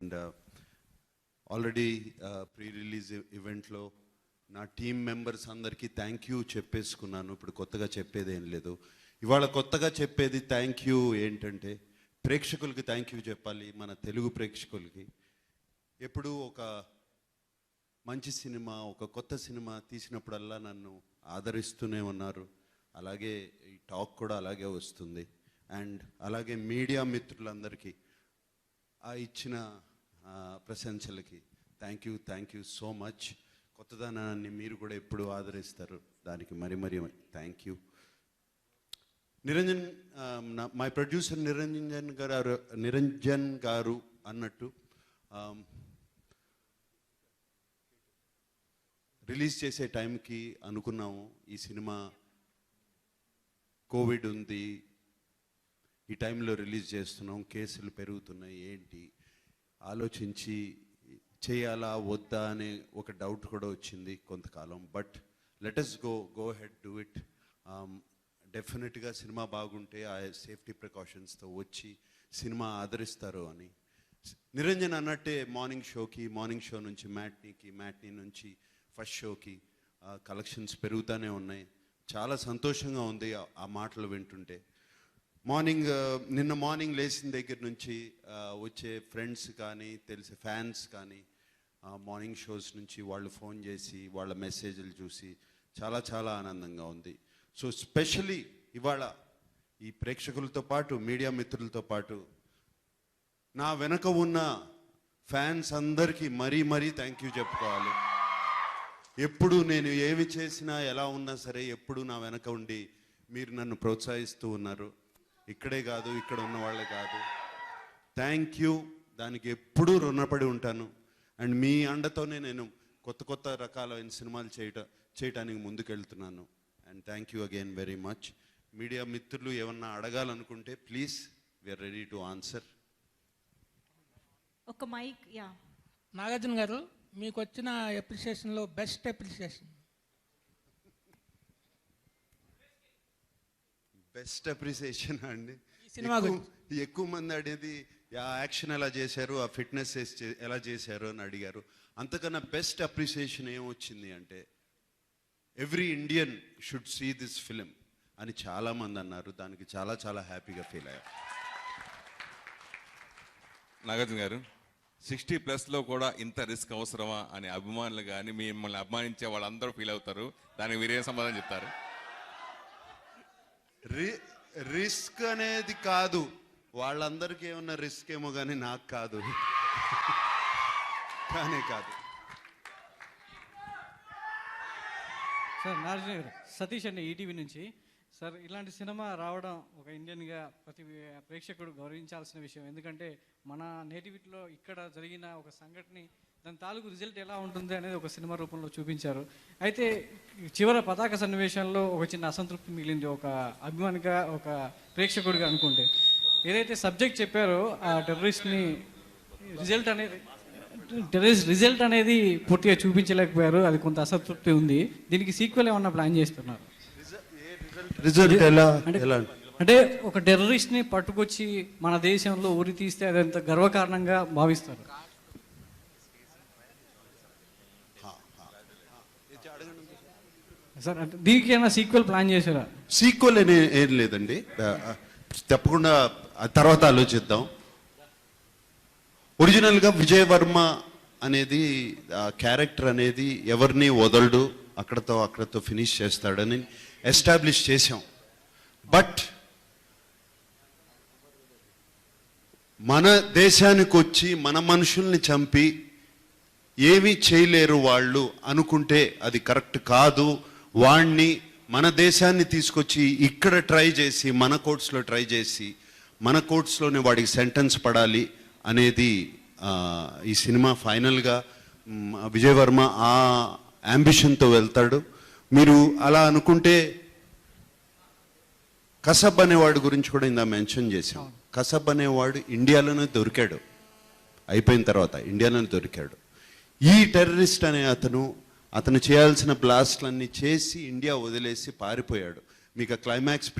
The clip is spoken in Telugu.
అండ్ ఆల్రెడీ ప్రీ రిలీజ్ ఈవెంట్లో నా టీమ్ మెంబర్స్ అందరికీ థ్యాంక్ యూ చెప్పేసుకున్నాను. ఇప్పుడు కొత్తగా చెప్పేది ఏం లేదు. ఇవాళ కొత్తగా చెప్పేది థ్యాంక్ యూ ఏంటంటే, ప్రేక్షకులకి థ్యాంక్ యూ చెప్పాలి. మన తెలుగు ప్రేక్షకులకి ఎప్పుడు ఒక మంచి సినిమా, ఒక కొత్త సినిమా తీసినప్పుడల్లా నన్ను ఆదరిస్తూనే ఉన్నారు. అలాగే ఈ టాక్ కూడా అలాగే వస్తుంది. అండ్ అలాగే మీడియా మిత్రులందరికీ ఆ ఇచ్చిన ప్రశంసలకి థ్యాంక్ యూ సో మచ్. కొత్తదనాన్ని మీరు కూడా ఎప్పుడు ఆదరిస్తారు, దానికి మరి thank you. Niranjan, my producer Niranjan గారు అన్నట్టు రిలీజ్ చేసే టైంకి అనుకున్నాము, ఈ సినిమా కోవిడ్ ఉంది, ఈ టైంలో రిలీజ్ చేస్తున్నాం, కేసులు పెరుగుతున్నాయి, ఏంటి ఆలోచించి చేయాలా వద్దా అనే ఒక డౌట్ కూడా వచ్చింది కొంతకాలం. But let us go ahead do it. డెఫినెట్గా సినిమా బాగుంటే ఆ సేఫ్టీ ప్రికాషన్స్తో వచ్చి సినిమా ఆదరిస్తారు అని. నిరంజన్ అన్నట్టే మార్నింగ్ షో నుంచి మ్యాట్నీ నుంచి ఫస్ట్ షోకి కలెక్షన్స్ పెరుగుతూనే ఉన్నాయి. చాలా సంతోషంగా ఉంది ఆ మాటలు వింటుంటే. నిన్న మార్నింగ్ లేచిన దగ్గర నుంచి వచ్చే ఫ్రెండ్స్ కానీ తెలిసే ఫ్యాన్స్ కానీ మార్నింగ్ షోస్ నుంచి వాళ్ళు ఫోన్ చేసి వాళ్ళ మెసేజ్లు చూసి చాలా ఆనందంగా ఉంది. సో స్పెషలీ ఇవాళ ఈ ప్రేక్షకులతో పాటు మీడియా మిత్రులతో పాటు నా వెనక ఉన్న ఫ్యాన్స్ అందరికీ మరీ థ్యాంక్ యూ చెప్పుకోవాలి. ఎప్పుడు నేను ఏమి చేసినా ఎలా ఉన్నా సరే ఎప్పుడు నా వెనక ఉండి మీరు నన్ను ప్రోత్సహిస్తూ ఉన్నారు. ఇక్కడే కాదు, ఇక్కడ ఉన్న వాళ్ళే కాదు. థ్యాంక్ యూ, దానికి ఎప్పుడూ రుణపడి ఉంటాను. అండ్ మీ అండతోనే నేను కొత్త రకాలైన సినిమాలు చేయటానికి ముందుకెళ్తున్నాను. And thank you again very much. Media మిత్రులు ఏమన్నా అడగాలనుకుంటే please, we are ready to answer. ఒక మైక్. యా, నాగార్జున గారు, మీకు వచ్చిన అప్రిషియేషన్లో బెస్ట్ అప్రిషియేషన్? బెస్ట్ అప్రిసియేషన్ అండి, సినిమా ఎక్కువ మంది అడిగేది ఆ యాక్షన్ ఎలా చేశారు, ఆ ఫిట్నెస్ ఎలా చేశారు అని అడిగారు. అంతకన్నా బెస్ట్ అప్రిసియేషన్ ఏమొచ్చింది అంటే, every Indian should see this film అని చాలామంది అన్నారు. దానికి చాలా హ్యాపీగా ఫీల్ అయ్యారు. నాగార్జున గారు, 60+ కూడా ఇంత రిస్క్ అవసరమా అని అభిమానులు కానీ మిమ్మల్ని అభిమానించే వాళ్ళందరూ ఫీల్ అవుతారు. దానికి మీరేం సమాధానం చెప్తారు? రిస్క్ అనేది కాదు, వాళ్ళందరికీ ఏమన్నా రిస్క్ ఏమో కానీ నాకు కాదు. కాదు సార్. నాగార్జున గారు, సతీష్ అండి, ఈటీవీ నుంచి. సార్, ఇలాంటి సినిమా రావడం ఒక ఇండియన్గా ప్రతి ప్రేక్షకుడు గౌరవించాల్సిన విషయం. ఎందుకంటే మన నేటివిటీలో ఇక్కడ జరిగిన ఒక సంఘటన, దాని తాలూకు రిజల్ట్ ఎలా ఉంటుంది అనేది ఒక సినిమా రూపంలో చూపించారు. అయితే చివరి పతాక సన్నివేశంలో ఒక చిన్న అసంతృప్తి మిగిలింది, ఒక అభిమానిగా, ఒక ప్రేక్షకుడిగా అనుకుంటే. ఏదైతే సబ్జెక్ట్ చెప్పారో ఆ టెర్రరిస్ట్ని రిజల్ట్ అనేది పూర్తిగా చూపించలేకపోయారు. అది కొంత అసంతృప్తి ఉంది. దీనికి సీక్వెల్ ఏమన్నా ప్లాన్ చేస్తున్నారు? రిజల్ట్ అంటే ఒక టెర్రరిస్ట్ని పట్టుకొచ్చి మన దేశంలో ఉరి తీస్తే అదంత గర్వకారణంగా భావిస్తారు. సార్, అంటే దీనికి ఏమైనా సీక్వెల్ ప్లాన్ చేశారా? సీక్వెల్ ఏం లేదండి, తప్పకుండా తర్వాత ఆలోచిద్దాం. ఒరిజినల్గా విజయ్ వర్మ అనేది క్యారెక్టర్ అనేది ఎవరిని వదలడు, అక్కడతో ఫినిష్ చేస్తాడని ఎస్టాబ్లిష్ చేసాం. బట్ మన దేశానికి వచ్చి మన మనుషుల్ని చంపి ఏమీ చేయలేరు వాళ్ళు అనుకుంటే అది కరెక్ట్ కాదు. వాణ్ణి మన దేశాన్ని తీసుకొచ్చి ఇక్కడ ట్రై చేసి మన కోర్ట్స్లోనే వాడికి సెంటెన్స్ పడాలి అనేది ఈ సినిమా ఫైనల్గా విజయ్ వర్మ ఆ అంబిషన్తో వెళ్తాడు. మీరు అలా అనుకుంటే కసబ్ అనేవాడు గురించి కూడా ఇందా మెన్షన్ చేశాం. కసబ్ అనేవాడు ఇండియాలోనే దొరికాడు, అయిపోయిన తర్వాత ఇండియాలోనే దొరికాడు. ఈ టెర్రరిస్ట్ అనే అతను చేయాల్సిన బ్లాస్ట్లన్నీ చేసి ఇండియా వదిలేసి పారిపోయాడు. మీకు ఆ క్లైమాక్స్